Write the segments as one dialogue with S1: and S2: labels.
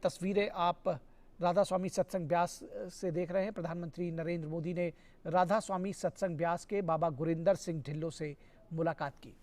S1: तस्वीरें आप राधा स्वामी सत्संग ब्यास से देख रहे हैं। प्रधानमंत्री नरेंद्र मोदी ने राधा स्वामी सत्संग ब्यास के बाबा गुरिंदर सिंह ढिल्लों से मुलाकात की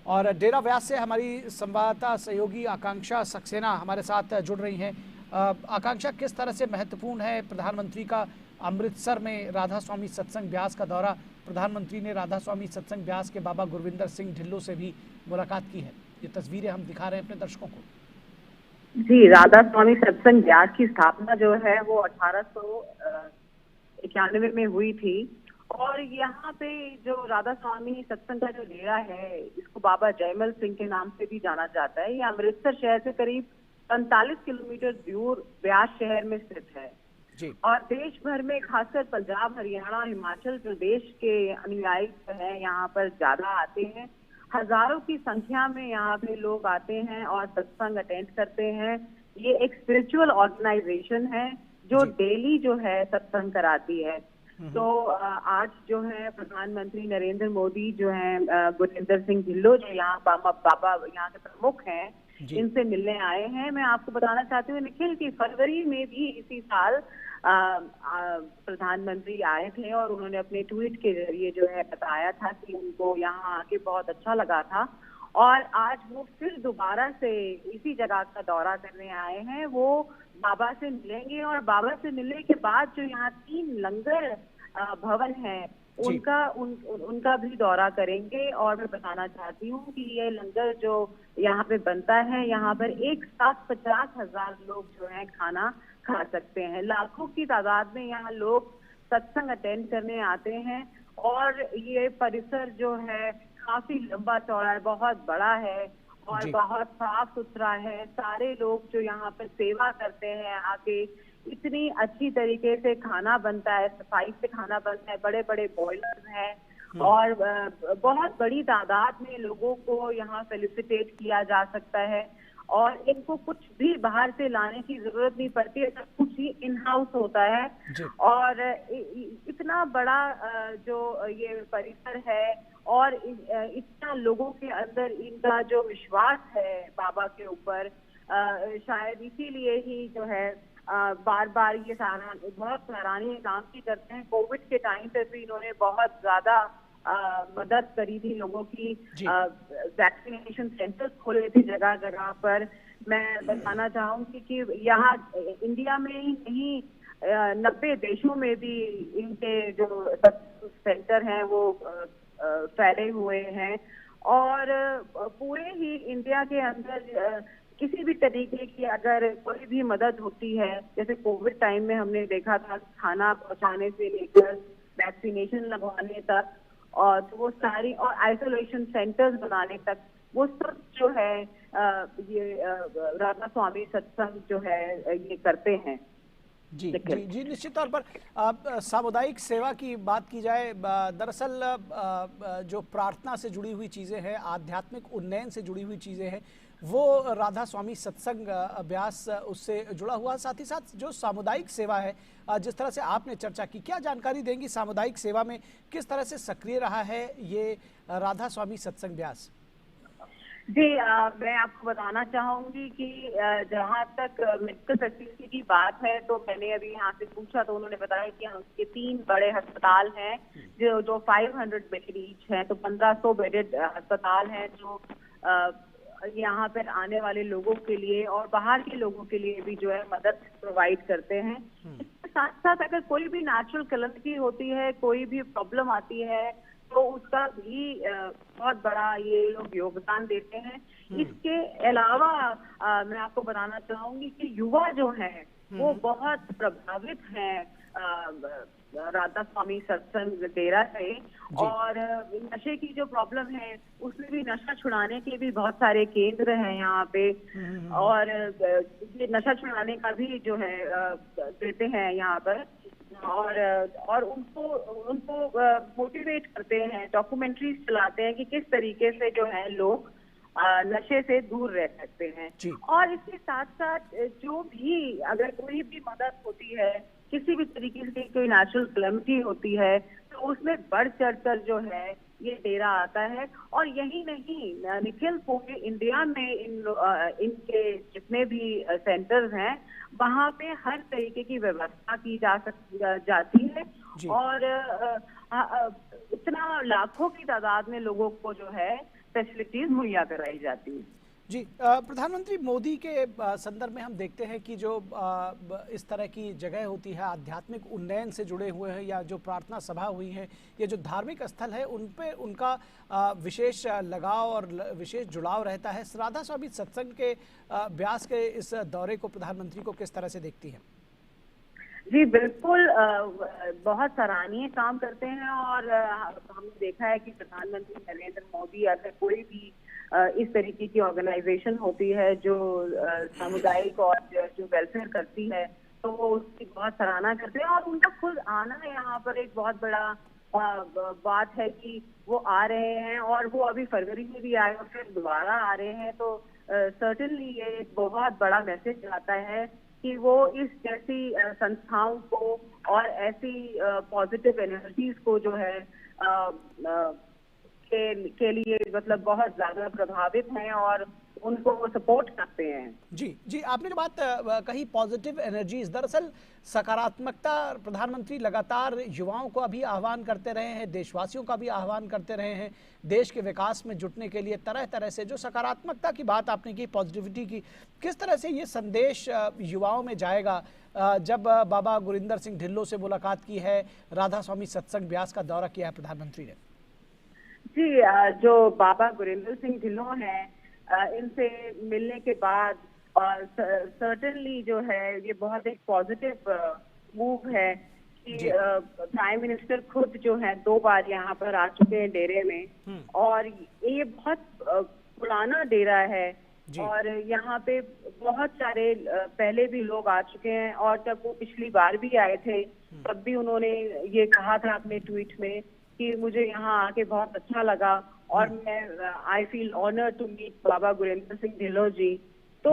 S1: और डेरा व्यास से हमारी संवाददाता सहयोगी आकांक्षा सक्सेना हमारे साथ जुड़ रही हैं। आकांक्षा, किस तरह से महत्वपूर्ण है प्रधानमंत्री का अमृतसर में राधा स्वामी सत्संग ब्यास का दौरा? प्रधानमंत्री ने राधा स्वामी सत्संग ब्यास के बाबा गुरविंदर सिंह ढिल्लों से भी मुलाकात की है। ये तस्वीरें हम दिखा रहे हैं अपने दर्शकों को।
S2: जी, राधा स्वामी सत्संग ब्यास की स्थापना जो है वो 1891 में हुई थी और यहाँ पे जो राधा स्वामी सत्संग का जो डेरा है इसको बाबा जयमल सिंह के नाम से भी जाना जाता है। ये अमृतसर शहर से करीब 45 किलोमीटर दूर ब्यास शहर में स्थित है जी। और देश भर में खासकर पंजाब, हरियाणा, हिमाचल प्रदेश के अनुयायी हैं यहाँ पर ज्यादा आते हैं। हजारों की संख्या में यहाँ पे लोग आते हैं और सत्संग अटेंड करते हैं। ये एक स्पिरिचुअल ऑर्गेनाइजेशन है जो डेली जो है सत्संग कराती है। तो आज जो है प्रधानमंत्री नरेंद्र मोदी जो है गुरविंदर सिंह ढिल्लों जो यहाँ बाबा यहाँ के प्रमुख हैं, इनसे मिलने आए हैं। मैं आपको बताना चाहती हूँ निखिल कि फरवरी में भी इसी साल प्रधानमंत्री आए थे और उन्होंने अपने ट्वीट के जरिए जो है बताया था कि उनको यहाँ आके बहुत अच्छा लगा था और आज वो फिर दोबारा से इसी जगह का दौरा करने आए हैं। वो बाबा से मिलेंगे और बाबा से मिलने के बाद जो यहाँ 3 लंगर भवन है उनका भी दौरा करेंगे। और मैं बताना चाहती हूँ कि ये लंगर जो यहाँ पे बनता है, यहाँ पर एक साथ 50,000 लोग जो है खाना खा सकते हैं। लाखों की तादाद में यहाँ लोग सत्संग अटेंड करने आते हैं और ये परिसर जो है काफी लंबा चौड़ा है, बहुत बड़ा है और बहुत साफ सुथरा है। सारे लोग जो यहाँ पर सेवा करते हैं आके, इतनी अच्छी तरीके से खाना बनता है, सफाई से खाना बनता है, बड़े बड़े बॉयलर्स हैं और बहुत बड़ी तादाद में लोगों को यहाँ फेलिसिटेट किया जा सकता है और इनको कुछ भी बाहर से लाने की जरूरत नहीं पड़ती है, सब कुछ ही इन हाउस होता है। और इतना बड़ा जो ये परिसर है और इतना लोगों के अंदर इनका जो विश्वास है बाबा के ऊपर, शायद इसीलिए ही जो है बार बार ये बहुत सराहनीय काम भी करते हैं। कोविड के टाइम पे भी इन्होंने बहुत ज्यादा मदद करी थी लोगों की। वैक्सीनेशन सेंटर्स खोले थे जगह जगह पर। मैं बताना चाहूंगी कि यहाँ इंडिया में ही नहीं 90 देशों में भी इनके जो सेंटर हैं वो फैले हुए हैं और पूरे ही इंडिया के अंदर किसी भी तरीके की अगर कोई भी मदद होती है, जैसे कोविड टाइम में हमने देखा था खाना पहुंचाने से लेकर वैक्सीनेशन लगवाने तक और तो वो सारी और आइसोलेशन सेंटर्स बनाने तक वो सब जो है ये राधा स्वामी सत्संग जो है ये करते हैं।
S1: जी जी जी, निश्चित तौर पर सामुदायिक सेवा की बात की जाए, दरअसल जो प्रार्थना से जुड़ी हुई चीज़ें हैं, आध्यात्मिक उन्नयन से जुड़ी हुई चीज़ें हैं, वो राधा स्वामी सत्संग अभ्यास उससे जुड़ा हुआ। साथ ही साथ जो सामुदायिक सेवा है, जिस तरह से आपने चर्चा की, क्या जानकारी देंगी सामुदायिक सेवा में किस तरह से सक्रिय रहा है ये राधा स्वामी सत्संग ब्यास?
S2: जी, मैं आपको बताना चाहूंगी कि जहाँ तक मेडिकल फैसिलिटी की बात है तो मैंने अभी यहाँ से पूछा तो उन्होंने बताया कि उसके 3 बड़े अस्पताल हैं जो 500 बेड ईच हैं, तो 1500 बेडेड अस्पताल हैं जो यहाँ पर आने वाले लोगों के लिए और बाहर के लोगों के लिए भी जो है मदद प्रोवाइड करते हैं। इसके साथ साथ अगर कोई भी नेचुरल कैलेमिटी होती है, कोई भी प्रॉब्लम आती है तो उसका भी बहुत बड़ा ये लोग योगदान देते हैं। इसके अलावा मैं आपको बताना चाहूंगी कि युवा जो है वो बहुत प्रभावित हैं राधा स्वामी सत्संग डेरा से और नशे की जो प्रॉब्लम है उसमें भी नशा छुड़ाने के भी बहुत सारे केंद्र हैं यहाँ पे और ये नशा छुड़ाने का भी जो है देते हैं यहाँ पर और उनको मोटिवेट करते हैं, डॉक्यूमेंट्रीज चलाते हैं कि किस तरीके से जो है लोग नशे से दूर रह सकते हैं। और इसके साथ साथ जो भी अगर कोई भी मदद होती है, किसी भी तरीके से कोई नेचुरल कैलेमिटी होती है तो उसमें बढ़ चढ़कर जो है ये डेरा आता है। और यही नहीं, निखिल, पूरे इंडिया में इनके जितने भी सेंटर्स हैं वहाँ पे हर तरीके की व्यवस्था की जाती है।
S1: जी
S2: और इतना लाखों की तादाद में लोगों को जो है फैसिलिटीज मुहैया कराई जाती है।
S1: जी, प्रधानमंत्री मोदी के संदर्भ में हम देखते हैं कि जो इस तरह की जगह होती है आध्यात्मिक उन्नयन से जुड़े हुए हैं या जो प्रार्थना सभा हुई है या जो धार्मिक स्थल है उन पे उनका विशेष लगाव और विशेष जुड़ाव रहता है। राधा स्वामी सत्संग के ब्यास के इस दौरे को प्रधानमंत्री को किस तरह से देखती हैं?
S2: जी बिल्कुल, बहुत सराहनीय काम करते हैं। और हमने देखा है कि प्रधानमंत्री नरेंद्र मोदी, अगर कोई भी इस तरीके की ऑर्गेनाइजेशन होती है जो सामुदायिक और जो वेलफेयर करती है, तो वो उसकी बहुत सराहना करते हैं। और उनका खुद आना यहाँ पर एक बहुत बड़ा बात है कि वो आ रहे हैं, और वो अभी फरवरी में भी आए और फिर दोबारा आ रहे हैं। तो सर्टेनली ये एक बहुत बड़ा मैसेज आता है कि वो इस जैसी संस्थाओं को और ऐसी पॉजिटिव एनर्जीज को जो है के लिए मतलब बहुत ज्यादा प्रभावित हैं और उनको वो सपोर्ट करते हैं।
S1: जी जी, आपने जो बात कही पॉजिटिव एनर्जीज, दरअसल सकारात्मकता प्रधानमंत्री लगातार युवाओं को अभी आह्वान करते रहे हैं, देशवासियों का भी आह्वान करते रहे हैं देश के विकास में जुटने के लिए। तरह तरह से जो सकारात्मकता की बात आपने की, पॉजिटिविटी की, किस तरह से ये संदेश युवाओं में जाएगा जब बाबा गुरिंदर सिंह ढिल्लों से मुलाकात की है, राधा स्वामी सत्संग ब्यास का दौरा किया है प्रधानमंत्री ने?
S2: जी, जो बाबा गुरिंदर सिंह ढिल्लों हैं, इनसे मिलने के बाद और सर्टेनली जो है ये बहुत एक पॉजिटिव मूव है कि प्राइम मिनिस्टर खुद जो है 2 बार यहाँ पर आ चुके हैं डेरे में। और ये बहुत पुराना डेरा है और यहाँ पे बहुत सारे पहले भी लोग आ चुके हैं। और जब वो पिछली बार भी आए थे तब भी उन्होंने ये कहा था अपने ट्वीट में कि मुझे यहाँ आके बहुत अच्छा लगा और मैं I feel honour to meet Baba Gurinder Singh Dhillon ji. तो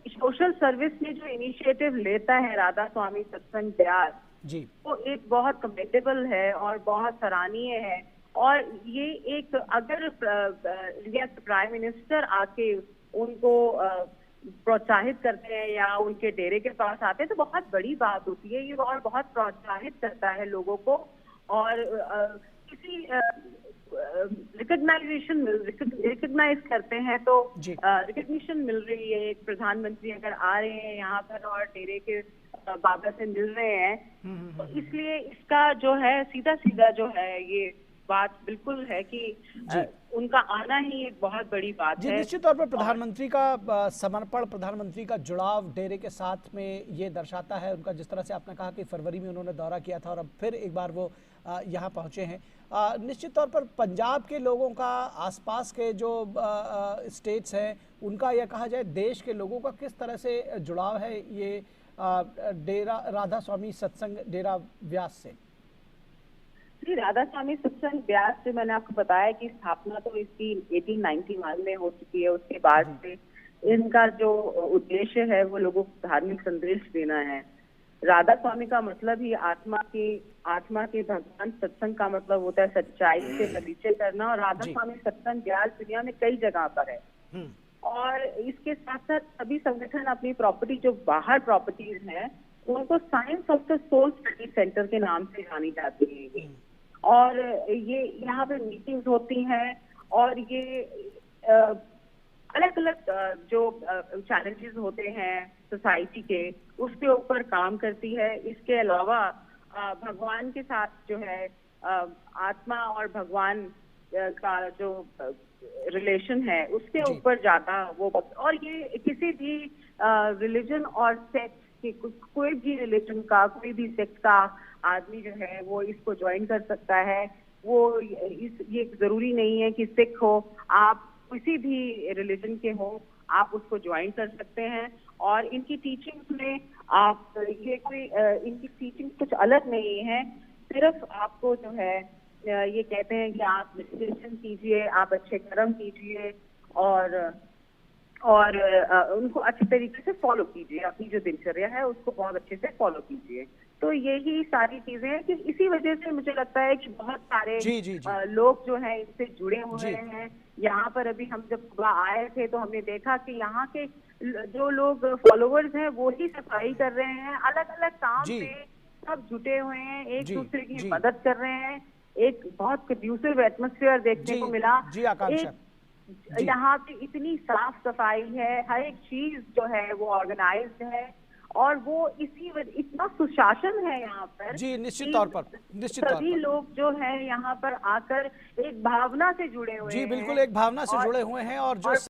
S2: सोशल सर्विस में जो इनिशिएटिव लेता है राधा स्वामी सत्संग ब्यास जी, वो एक बहुत कमेंडेबल है और बहुत सराहनीय है। और ये एक अगर इंडिया के प्राइम मिनिस्टर आके उनको प्रोत्साहित करते हैं या उनके डेरे के पास आते हैं तो बहुत बड़ी बात होती है ये, और बहुत प्रोत्साहित करता है लोगों को। और किसी रिकग्नाइज करते हैं तो रिकग्निशन मिल रही है। एक प्रधानमंत्री अगर आ रहे हैं यहाँ पर और डेरे के बाबा से मिल रहे हैं तो इसलिए इसका जो है सीधा सीधा जो है ये बात बिल्कुल है कि उनका आना ही एक बहुत बड़ी बात है।
S1: निश्चित तौर पर प्रधानमंत्री का समर्पण, प्रधानमंत्री का जुड़ाव डेरे के साथ में ये दर्शाता है उनका, जिस तरह से आपने कहा कि फरवरी में उन्होंने दौरा किया था और अब फिर एक बार वो यहाँ पहुँचे हैं। निश्चित तौर पर पंजाब के लोगों का, आसपास के जो स्टेट्स हैं उनका, या कहा जाए देश के लोगों का किस तरह से जुड़ाव है ये डेरा राधा स्वामी सत्संग डेरा व्यास से?
S2: जी, राधा स्वामी सत्संग ब्यास से मैंने आपको बताया कि स्थापना तो इसकी 1891 में हो चुकी है। उसके बाद से इनका जो उद्देश्य है वो लोगों को धार्मिक संदेश देना है। राधा स्वामी का मतलब ही आत्मा के भगवान, सत्संग का मतलब होता है सच्चाई से परिचय करना। और राधा स्वामी सत्संग ब्यास दुनिया में कई जगह पर है। और इसके साथ साथ सभी संगठन अपनी प्रॉपर्टी, जो बाहर प्रॉपर्टीज हैं, उनको science of the soul study centre के नाम से जानी जाती है। और ये यहाँ पे मीटिंग्स होती हैं और ये अलग अलग जो चैलेंजेस होते हैं सोसाइटी के, उसके ऊपर काम करती है। इसके अलावा भगवान के साथ जो है आत्मा और भगवान का जो रिलेशन है उसके ऊपर ज्यादा वो। और ये किसी भी रिलीजन और सेक्ट के, कोई भी रिलीजन का, कोई भी सेक्ट का आदमी जो है वो इसको ज्वाइन कर सकता है। वो ये जरूरी नहीं है कि सिख हो, आप किसी भी रिलीजन के हो आप उसको ज्वाइन कर सकते हैं। और इनकी टीचिंग्स में आप ये कोई इनकी टीचिंग कुछ अलग नहीं है। सिर्फ आपको जो है ये कहते हैं कि आप मेडिटेशन कीजिए, आप अच्छे कर्म कीजिए और उनको अच्छे तरीके से फॉलो कीजिए। अपनी जो दिनचर्या है उसको बहुत अच्छे से फॉलो कीजिए। तो यही सारी चीजें हैं कि इसी वजह से मुझे लगता है कि बहुत सारे
S1: जी।
S2: लोग जो हैं इससे जुड़े हुए
S1: जी।
S2: हैं। यहाँ पर अभी हम जब सुबह आए थे तो हमने देखा कि यहाँ के जो लोग फॉलोअर्स हैं वो ही सफाई कर रहे हैं, अलग अलग काम
S1: जी।
S2: पे सब जुटे हुए हैं, एक
S1: जी।
S2: दूसरे की
S1: जी।
S2: मदद कर रहे हैं। एक बहुत कंड्यूसिव एटमोस्फेयर देखने
S1: जी।
S2: को मिला।
S1: जी आकांक्षा।
S2: एक
S1: जी।
S2: यहाँ पे इतनी साफ सफाई है, हर एक चीज जो है वो ऑर्गेनाइज्ड है, और वो इतना सुशासन है यहाँ पर
S1: जी निश्चित
S2: कि
S1: तौर पर, निश्चित तौर
S2: सभी
S1: पर।
S2: लोग जो है यहाँ पर आकर एक भावना से जुड़े हुए
S1: जी
S2: हैं।
S1: बिल्कुल, एक भावना से
S2: और
S1: जुड़े हुए हैं और जो